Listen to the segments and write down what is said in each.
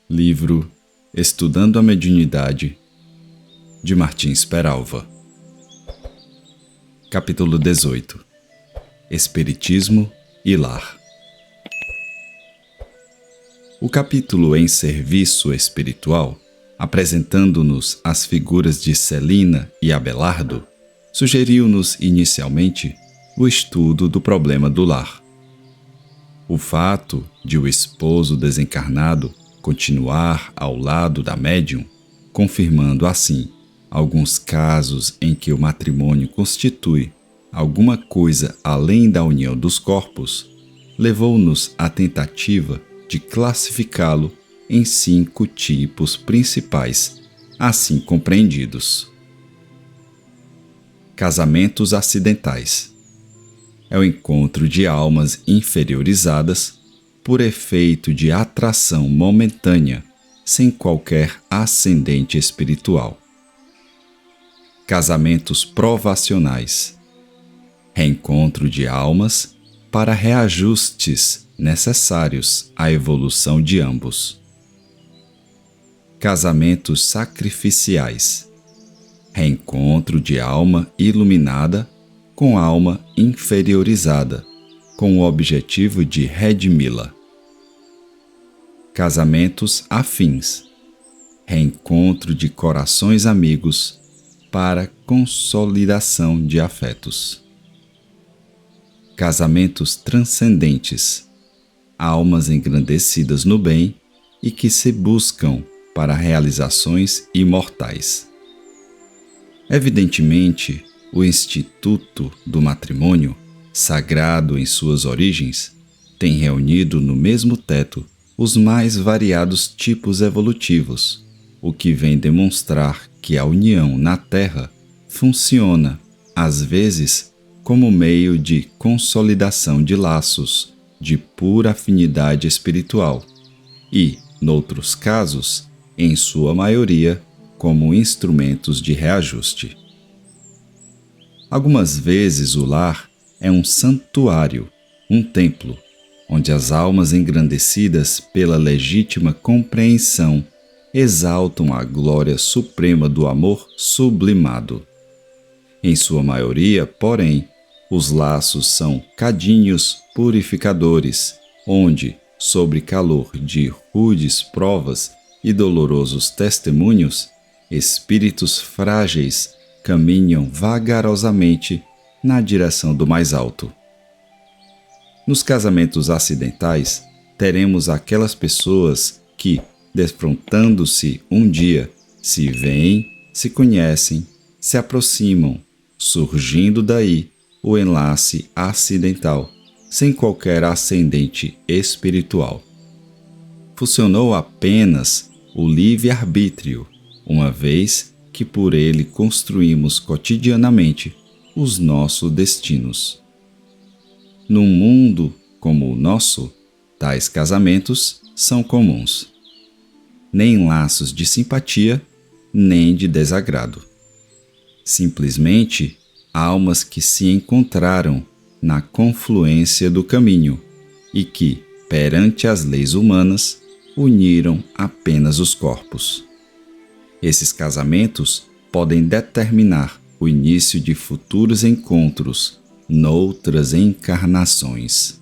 Livro Estudando a Mediunidade, de Martins Peralva. Capítulo 18. Espiritismo e Lar. O capítulo em Serviço Espiritual, apresentando-nos as figuras de Celina e Abelardo, sugeriu-nos inicialmente o estudo do problema do lar. O fato de o esposo desencarnado continuar ao lado da médium, confirmando assim alguns casos em que o matrimônio constitui alguma coisa além da união dos corpos, levou-nos à tentativa de classificá-lo em 5 tipos principais, assim compreendidos. Casamentos acidentais. É o encontro de almas inferiorizadas por efeito de atração momentânea, sem qualquer ascendente espiritual. Casamentos provacionais. Reencontro de almas para reajustes necessários à evolução de ambos. Casamentos sacrificiais. Reencontro de alma iluminada com alma inferiorizada, com o objetivo de redimi-la. Casamentos afins. Reencontro de corações amigos para consolidação de afetos. Casamentos transcendentes. Almas engrandecidas no bem e que se buscam para realizações imortais. Evidentemente, o instituto do matrimônio, sagrado em suas origens, tem reunido no mesmo teto os mais variados tipos evolutivos, o que vem demonstrar que a união na Terra funciona, às vezes, como meio de consolidação de laços de pura afinidade espiritual e, noutros casos, em sua maioria, como instrumentos de reajuste. Algumas vezes o lar é um santuário, um templo, onde as almas engrandecidas pela legítima compreensão exaltam a glória suprema do amor sublimado. Em sua maioria, porém, os laços são cadinhos purificadores, onde, sob calor de rudes provas e dolorosos testemunhos, espíritos frágeis caminham vagarosamente na direção do mais alto. Nos casamentos acidentais, teremos aquelas pessoas que, defrontando-se um dia, se veem, se conhecem, se aproximam, surgindo daí o enlace acidental, sem qualquer ascendente espiritual. Funcionou apenas o livre-arbítrio, uma vez que por ele construímos cotidianamente os nossos destinos. Num mundo como o nosso, tais casamentos são comuns. Nem laços de simpatia, nem de desagrado. Simplesmente, almas que se encontraram na confluência do caminho e que, perante as leis humanas, uniram apenas os corpos. Esses casamentos podem determinar o início de futuros encontros noutras encarnações.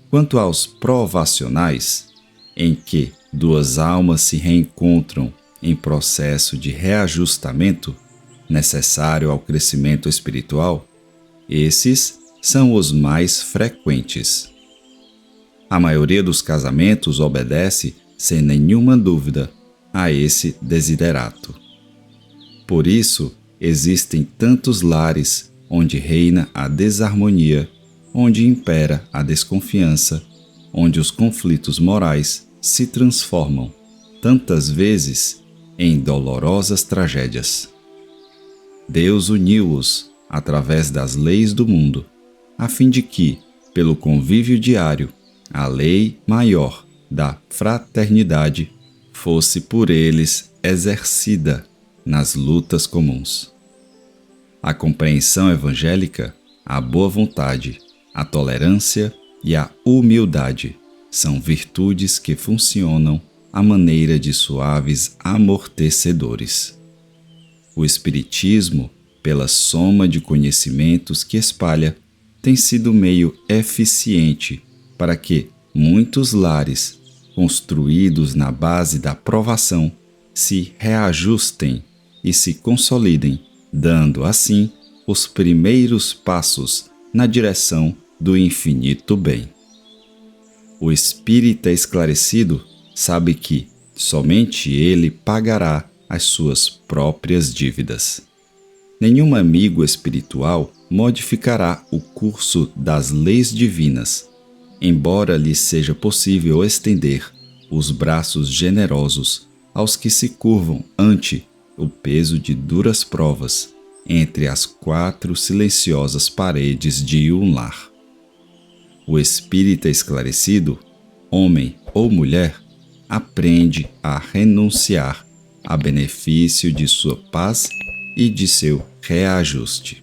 Quanto aos provacionais, em que 2 almas se reencontram em processo de reajustamento necessário ao crescimento espiritual, esses são os mais frequentes. A maioria dos casamentos obedece, sem nenhuma dúvida, a esse desiderato. Por isso, existem tantos lares onde reina a desarmonia, onde impera a desconfiança, onde os conflitos morais se transformam, tantas vezes, em dolorosas tragédias. Deus uniu-os através das leis do mundo, a fim de que, pelo convívio diário, a lei maior da fraternidade fosse por eles exercida nas lutas comuns. A compreensão evangélica, a boa vontade, a tolerância e a humildade são virtudes que funcionam à maneira de suaves amortecedores. O Espiritismo, pela soma de conhecimentos que espalha, tem sido meio eficiente para que muitos lares, construídos na base da provação, se reajustem e se consolidem, dando assim os primeiros passos na direção do infinito bem. O espírita esclarecido sabe que somente ele pagará as suas próprias dívidas. Nenhum amigo espiritual modificará o curso das leis divinas, embora lhe seja possível estender os braços generosos aos que se curvam ante o peso de duras provas entre as 4 silenciosas paredes de um lar. O espírita esclarecido, homem ou mulher, aprende a renunciar a benefício de sua paz e de seu reajuste.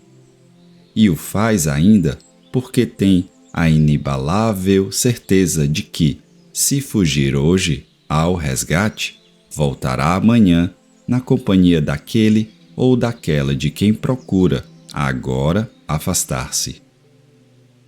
E o faz ainda porque tem a inabalável certeza de que, se fugir hoje ao resgate, voltará amanhã na companhia daquele ou daquela de quem procura agora afastar-se.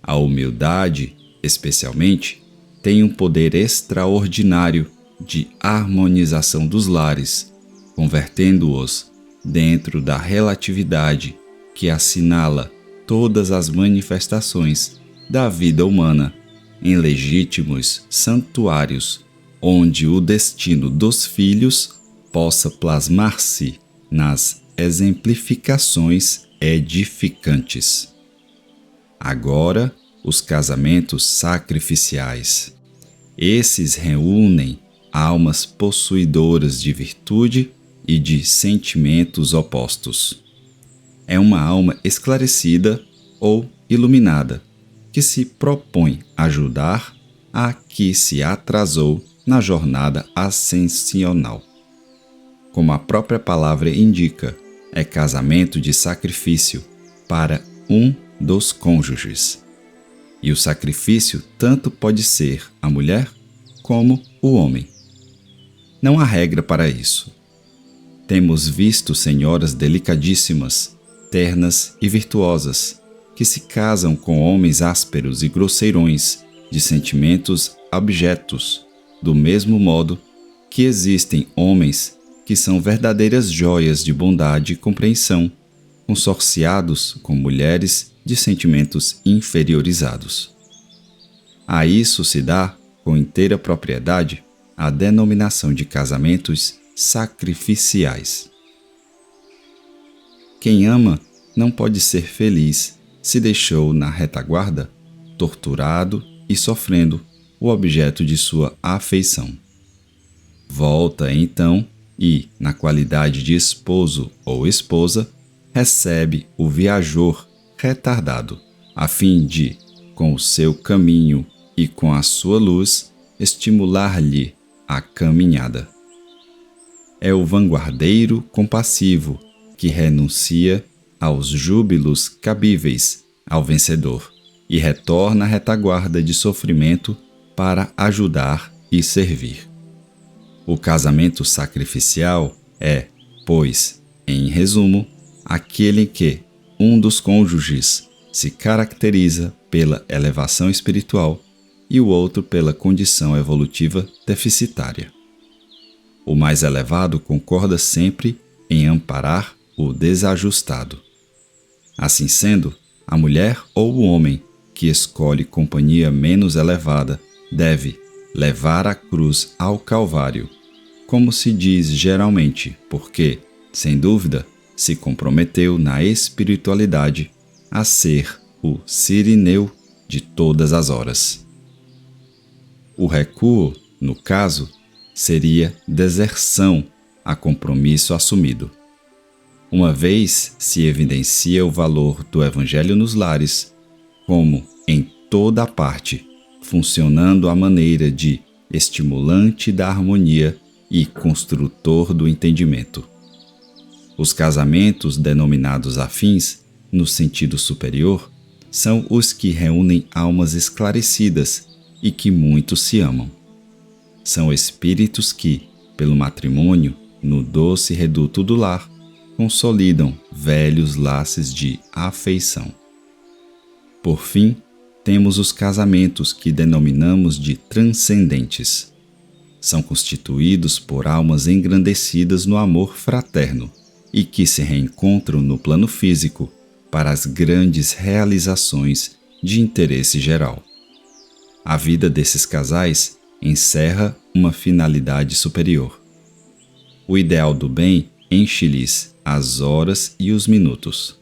A humildade, especialmente, tem um poder extraordinário de harmonização dos lares, convertendo-os dentro da relatividade que assinala todas as manifestações da vida humana em legítimos santuários, onde o destino dos filhos possa plasmar-se nas exemplificações edificantes. Agora, os casamentos sacrificiais. Esses reúnem almas possuidoras de virtude e de sentimentos opostos. É uma alma esclarecida ou iluminada, que se propõe ajudar a que se atrasou na jornada ascensional. Como a própria palavra indica, é casamento de sacrifício para um dos cônjuges. E o sacrifício tanto pode ser a mulher como o homem. Não há regra para isso. Temos visto senhoras delicadíssimas, ternas e virtuosas, que se casam com homens ásperos e grosseirões, de sentimentos abjetos, do mesmo modo que existem homens que são verdadeiras joias de bondade e compreensão, consorciados com mulheres de sentimentos inferiorizados. A isso se dá, com inteira propriedade, a denominação de casamentos sacrificiais. Quem ama não pode ser feliz se deixou na retaguarda, torturado e sofrendo, o objeto de sua afeição. Volta então e, na qualidade de esposo ou esposa, recebe o viajor retardado, a fim de, com o seu caminho e com a sua luz, estimular-lhe a caminhada. É o vanguardeiro compassivo que renuncia aos júbilos cabíveis ao vencedor e retorna à retaguarda de sofrimento para ajudar e servir. O casamento sacrificial é, pois, em resumo, aquele em que um dos cônjuges se caracteriza pela elevação espiritual e o outro pela condição evolutiva deficitária. O mais elevado concorda sempre em amparar o desajustado. Assim sendo, a mulher ou o homem que escolhe companhia menos elevada deve levar a cruz ao Calvário, como se diz geralmente, porque, sem dúvida, se comprometeu na espiritualidade a ser o Cirineu de todas as horas. O recuo, no caso, seria deserção a compromisso assumido. Uma vez se evidencia o valor do Evangelho nos lares, como em toda a parte, funcionando à maneira de estimulante da harmonia e construtor do entendimento. Os casamentos denominados afins, no sentido superior, são os que reúnem almas esclarecidas e que muito se amam. São espíritos que, pelo matrimônio, no doce reduto do lar, consolidam velhos laços de afeição. Por fim, temos os casamentos que denominamos de transcendentes. São constituídos por almas engrandecidas no amor fraterno e que se reencontram no plano físico para as grandes realizações de interesse geral. A vida desses casais encerra uma finalidade superior. O ideal do bem enche-lhes as horas e os minutos.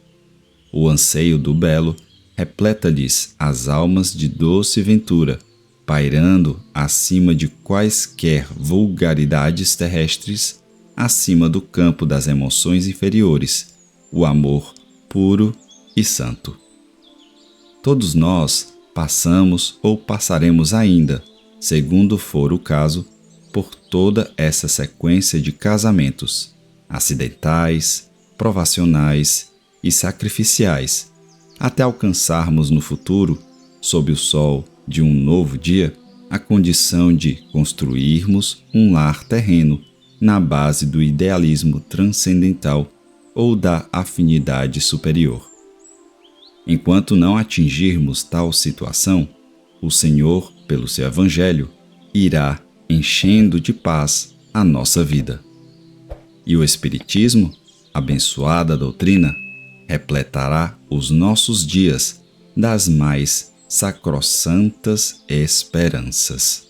O anseio do belo repleta-lhes as almas de doce ventura, pairando acima de quaisquer vulgaridades terrestres, acima do campo das emoções inferiores, o amor puro e santo. Todos nós passamos ou passaremos ainda, segundo for o caso, por toda essa sequência de casamentos, acidentais, provacionais e sacrificiais, até alcançarmos no futuro, sob o sol de um novo dia, a condição de construirmos um lar terreno na base do idealismo transcendental ou da afinidade superior. Enquanto não atingirmos tal situação, o Senhor, pelo seu Evangelho, irá enchendo de paz a nossa vida. E o Espiritismo, abençoada doutrina, repletará os nossos dias das mais sacrossantas esperanças.